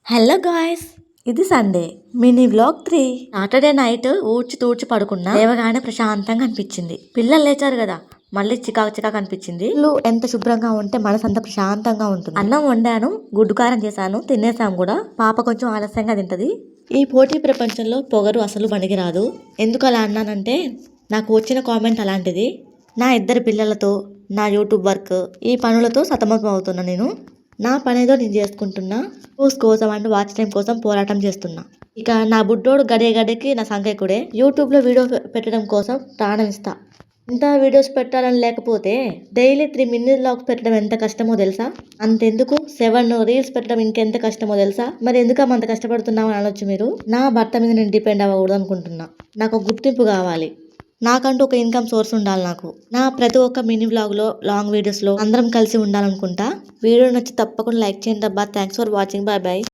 Hello guys, ఇది Sunday mini vlog 3. Saturday night ఊడ్చి తూడ్చి పడుకున్నా. లేవగానే ప్రశాంతంగా అనిపించింది. పిల్లలు లేచారు కదా, మళ్ళీ చికాకు చికాకు అనిపించింది. ఇల్లు ఎంత శుభ్రంగా ఉంటే మనసు అంత ప్రశాంతంగా ఉంటుంది. అన్నం వండాను, గుడ్డు కారం చేశాను, తినేసాం కూడా. పాప కొంచెం ఆలస్యంగా తింటది. ఈ పోటీ ప్రపంచంలో పొగరు అసలు పనికిరాదు. ఎందుకు అలా అన్నానంటే, నాకు వచ్చిన కామెంట్ అలాంటిది. నా 2 పిల్లలతో, నా యూట్యూబ్ వర్క్, ఈ పనులతో సతమతం అవుతున్నా నేను. నా పనేదో నేను చేసుకుంటున్నా. వ్యూస్ కోసం అండ్ వాచ్ టైం కోసం పోరాటం చేస్తున్నా. ఇక నా బుడ్డోడు గడే గడికి నా సంఖ్యకుడే. యూట్యూబ్లో వీడియో పెట్టడం కోసం ప్రాణం ఇస్తా. ఇంత వీడియోస్ పెట్టాలని లేకపోతే డైలీ 3 మినీ వ్లాగ్స్ పెట్టడం ఎంత కష్టమో తెలుసా? అంతెందుకు 7 రీల్స్ పెట్టడం ఇంకెంత కష్టమో తెలుసా? మరి ఎందుకు అంత కష్టపడుతున్నావు అని అనొచ్చు మీరు. నా భర్త మీద నేను డిపెండ్ అవ్వకూడదు అనుకుంటున్నా. నాకు ఒక గుర్తింపు కావాలి. నాకంటూ ఒక ఇన్కమ్ సోర్స్ ఉండాలి. నాకు నా ప్రతి ఒక్క మినీ వ్లాగ్లో, లాంగ్ వీడియోస్లో అందరం కలిసి ఉండాలనుకుంటా. వీడియో నచ్చి తప్పకుండా లైక్ చేయండి అబ్బా. Thanks for watching. Bye bye.